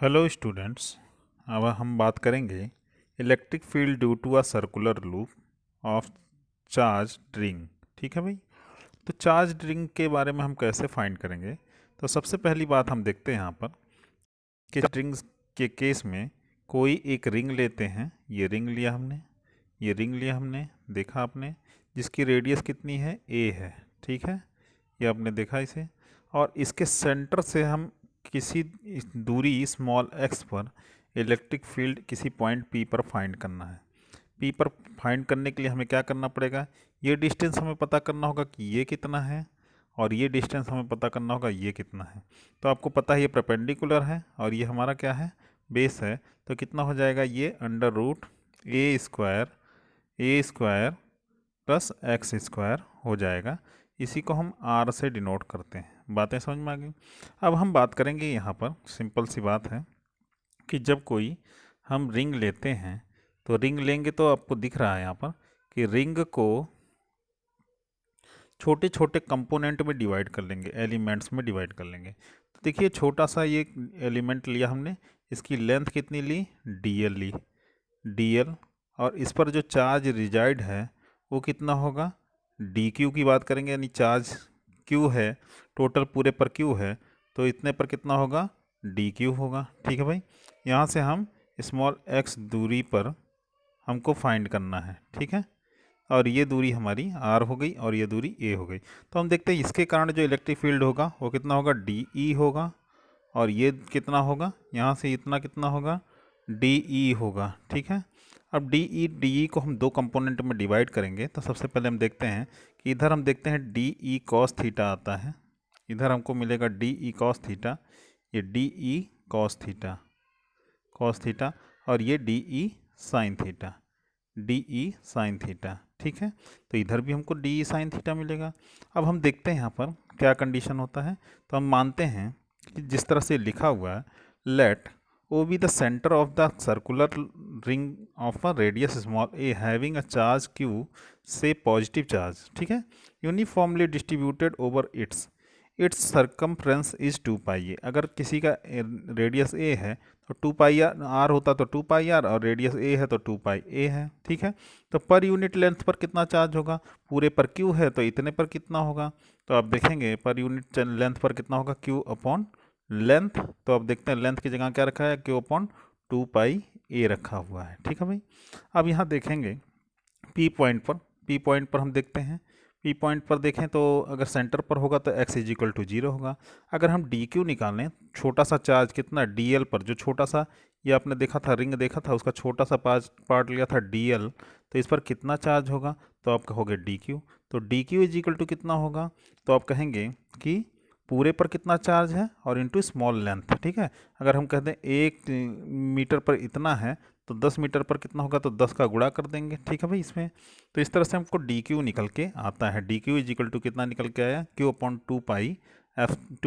Hello students. अब हम बात करेंगे electric field due to a circular loop of charge ring. ठीक है भाई। तो चार्ज रिंग के बारे में हम कैसे फाइंड करेंगे। तो सबसे पहली बात हम देखते हैं यहाँ पर कि रिंग्स के केस में कोई एक रिंग लेते हैं। ये रिंग लिया हमने, ये रिंग लिया हमने, देखा आपने, जिसकी रेडियस कितनी है, ए है। ठीक है, ये आपने देखा इसे। और इसके सेंटर से हम किसी दूरी स्मॉल एक्स पर इलेक्ट्रिक फील्ड किसी पॉइंट पी पर फाइंड करना है। पी पर फाइंड करने के लिए हमें क्या करना पड़ेगा, ये डिस्टेंस हमें पता करना होगा कि ये कितना है, और ये डिस्टेंस हमें पता करना होगा ये कितना है। तो आपको पता है ये परपेंडिकुलर है और ये हमारा क्या है, बेस है। तो कितना हो जाएगा, ये अंडर रूट ए स्क्वायर प्लस एक्स स्क्वायर हो जाएगा। इसी को हम आर से डिनोट करते हैं। बातें समझ में आ गई। अब हम बात करेंगे यहाँ पर, सिंपल सी बात है कि जब कोई हम रिंग लेते हैं तो रिंग लेंगे तो आपको दिख रहा है यहाँ पर कि रिंग को छोटे छोटे कंपोनेंट में डिवाइड कर लेंगे, एलिमेंट्स में डिवाइड कर लेंगे। तो देखिए छोटा सा ये एलिमेंट लिया हमने, इसकी लेंथ कितनी ली, डीएल ली, डीएल। और इस पर जो चार्ज रिजाइड है वो कितना होगा, डी क्यू की बात करेंगे, यानी चार्ज क्यू है, टोटल पूरे पर क्यू है, तो इतने पर कितना होगा, डी क्यू होगा। ठीक है भाई। यहाँ से हम स्मॉल एक्स दूरी पर हमको फाइंड करना है। ठीक है, और ये दूरी हमारी आर हो गई और ये दूरी ए हो गई। तो हम देखते हैं इसके कारण जो इलेक्ट्रिक फील्ड होगा वो कितना होगा, डी ई होगा। और ये कितना होगा, यहाँ से इतना कितना होगा, डी ई होगा। ठीक है। अब डी ई को हम दो कंपोनेंट में डिवाइड करेंगे। तो सबसे पहले हम देखते हैं कि इधर हम देखते हैं डी ई कॉस थीटा आता है, इधर हमको मिलेगा डी ई कॉस थीटा, ये डी ई कॉस थीटा, और ये D E sine theta, D E sine theta. ठीक है, तो इधर भी हमको डी ई साइन थीटा मिलेगा। अब हम देखते हैं यहाँ पर क्या कंडीशन होता है। तो हम मानते हैं कि जिस तरह से लिखा हुआ है, let O be the centre of the circular ring of a radius small A having a charge Q से पॉजिटिव चार्ज। ठीक है, uniformly distributed over its its circumference is 2 pi A. अगर किसी का रेडियस ए है तो 2 पाई आर होता तो 2 पाई आर, और रेडियस ए है तो 2 पाई ए है। ठीक है, तो पर यूनिट लेंथ पर कितना चार्ज होगा, पूरे पर क्यू है तो इतने पर कितना होगा। तो आप देखेंगे पर यूनिट लेंथ पर कितना होगा, क्यू अपॉन लेंथ। तो आप देखते हैं लेंथ की जगह क्या रखा है, क्यू अपॉन 2 पाई ए रखा हुआ है। ठीक है भाई। अब यहाँ देखेंगे पी पॉइंट पर हम देखते हैं, पी पॉइंट पर देखें तो अगर सेंटर पर होगा तो x इज इक्वल टू 0 होगा। अगर हम डी क्यू निकालें, छोटा सा चार्ज कितना, डी एल पर, जो छोटा सा, ये आपने देखा था रिंग देखा था, उसका छोटा सा पार्ट लिया था डी एल, तो इस पर कितना चार्ज होगा, तो आप कहोगे डी क्यू। तो D Q is equal to कितना होगा, तो आप कहेंगे कि पूरे पर कितना चार्ज है और इनटू स्मॉल लेंथ। ठीक है, अगर हम कह दें 1 मीटर पर इतना है तो 10 मीटर पर कितना होगा, तो 10 का गुणा कर देंगे। ठीक है भाई इसमें। तो इस तरह से हमको डी क्यू निकल के आता है, D Q is equal to कितना निकल के आया, Q upon 2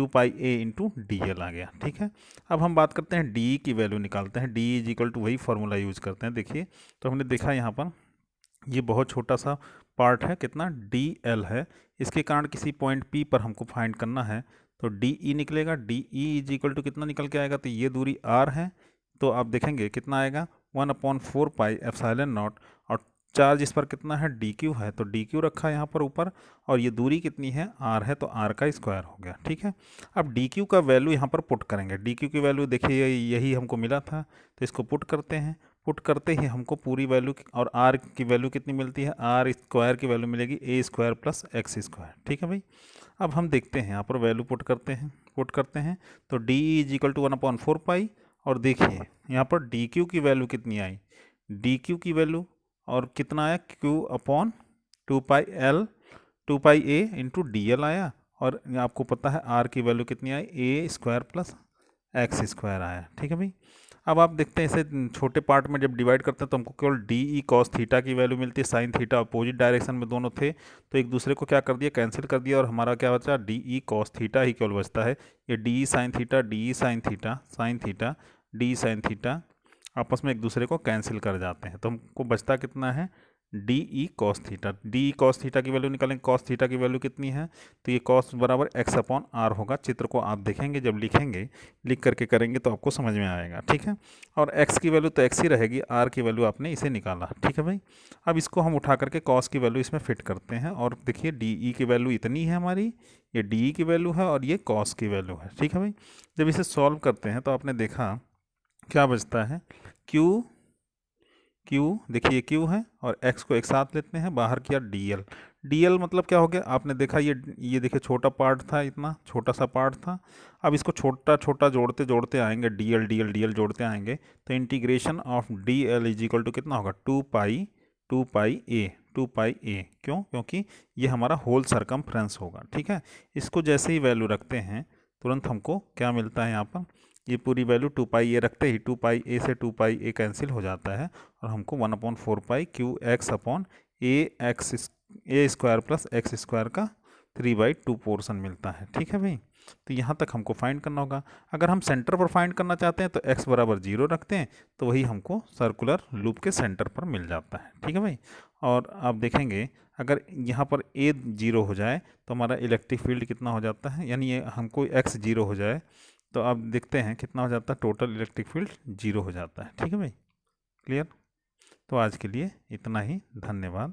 pi A into D L आ गया। ठीक है, अब हम बात करते हैं डी की वैल्यू निकालते हैं। डी इज इक्वल टू वही फॉर्मूला यूज करते हैं। देखिए तो हमने देखा यहाँ पर ये बहुत छोटा सा पार्ट है, कितना, डी एल है, इसके कारण किसी पॉइंट पी पर हमको फाइंड करना है। तो डी ई निकलेगा, D E is equal to कितना निकल के आएगा, तो ये दूरी आर है, तो आप देखेंगे कितना आएगा, 1/4 पाई एप्सिलॉन नॉट। और चार्ज इस पर कितना है, डी क्यू है, तो डी क्यू रखा है यहाँ पर ऊपर, और ये दूरी कितनी है, आर है, तो आर का स्क्वायर हो गया। ठीक है, अब डी क्यू का वैल्यू यहाँ पर पुट करेंगे। डी क्यू की वैल्यू देखिए यही हमको मिला था, तो इसको पुट करते हैं। पुट करते ही हमको पूरी वैल्यू और आर की वैल्यू कितनी मिलती है, आर स्क्वायर की वैल्यू मिलेगी ए स्क्वायर प्लस एक्स स्क्वायर। ठीक है भाई। अब हम देखते हैं यहाँ पर वैल्यू पुट करते हैं तो डी इज इक्वल टू 1/4 पाई, और देखिए यहाँ पर डी क्यू की वैल्यू कितनी आई, डी क्यू की वैल्यू, और कितना आया, Q upon 2 pi A into D L आया, और आपको पता है आर की वैल्यू कितनी आई, ए स्क्वायर प्लस एक्स स्क्वायर आया। ठीक है भाई। अब आप देखते हैं इसे छोटे पार्ट में जब डिवाइड करते हैं तो हमको केवल डी ई कॉस थीटा की वैल्यू मिलती है, साइन थीटा अपोजिट डायरेक्शन में दोनों थे, तो एक दूसरे को क्या कर दिया, कैंसिल कर दिया, और हमारा क्या बचा, डी ई कॉस थीटा ही केवल बचता है। ये D E sine theta, D E sine theta, sine theta, D E sine theta आपस में एक दूसरे को कैंसिल कर जाते हैं, तो हमको बचता कितना है, D E cos theta, D E cos theta की वैल्यू निकालेंगे, कॉस थीटा की वैल्यू कितनी है, तो ये कॉस बराबर एक्स अपॉन आर होगा। चित्र को आप देखेंगे, जब लिखेंगे लिख करके करेंगे तो आपको समझ में आएगा, ठीक है। और एक्स की वैल्यू तो एक्स ही रहेगी, आर की वैल्यू आपने इसे निकाला, ठीक है भाई। अब इसको हम उठा करके कॉस की वैल्यू इसमें फिट करते हैं, और देखिए डी ई की वैल्यू इतनी है हमारी, ये डी ई की वैल्यू है और ये कॉस की वैल्यू है, ठीक है भाई। जब इसे सॉल्व करते हैं तो आपने देखा क्या बचता है, क्यू, क्यू देखिए क्यू है और एक्स को एक साथ लेते हैं, बाहर किया डी एल, डी एल मतलब क्या हो गया, आपने देखा ये देखिए छोटा पार्ट था, इतना छोटा सा पार्ट था। अब इसको छोटा छोटा जोड़ते जोड़ते आएंगे, D L D L D L जोड़ते आएंगे, तो integration of D L is equal to कितना होगा, टू पाई ए, टू पाई ए, क्यों, क्योंकि ये हमारा होल सरकमफ्रेंस होगा, ठीक है। इसको जैसे ही वैल्यू रखते हैं तुरंत हमको क्या मिलता है यहाँ पर, ये पूरी वैल्यू टू पाई ए रखते ही टू पाई ए से टू पाई ए कैंसिल हो जाता है, और हमको 1/4 पाई क्यू एक्स अपॉन ए स्क्वायर प्लस एक्स स्क्वायर का 3/2 पोर्शन मिलता है, ठीक है भाई। तो यहाँ तक हमको फाइंड करना होगा। अगर हम सेंटर पर फाइंड करना चाहते हैं तो x बराबर 0 रखते हैं, तो वही हमको सर्कुलर लूप के सेंटर पर मिल जाता है, ठीक है भाई। और आप देखेंगे अगर यहाँ पर a 0 हो जाए तो हमारा इलेक्ट्रिक फील्ड कितना हो जाता है, यानी ये हमको x 0 हो जाए तो आप देखते हैं कितना हो जाता है, टोटल इलेक्ट्रिक फील्ड 0 हो जाता है, ठीक है भाई। क्लियर। तो आज के लिए इतना ही, धन्यवाद।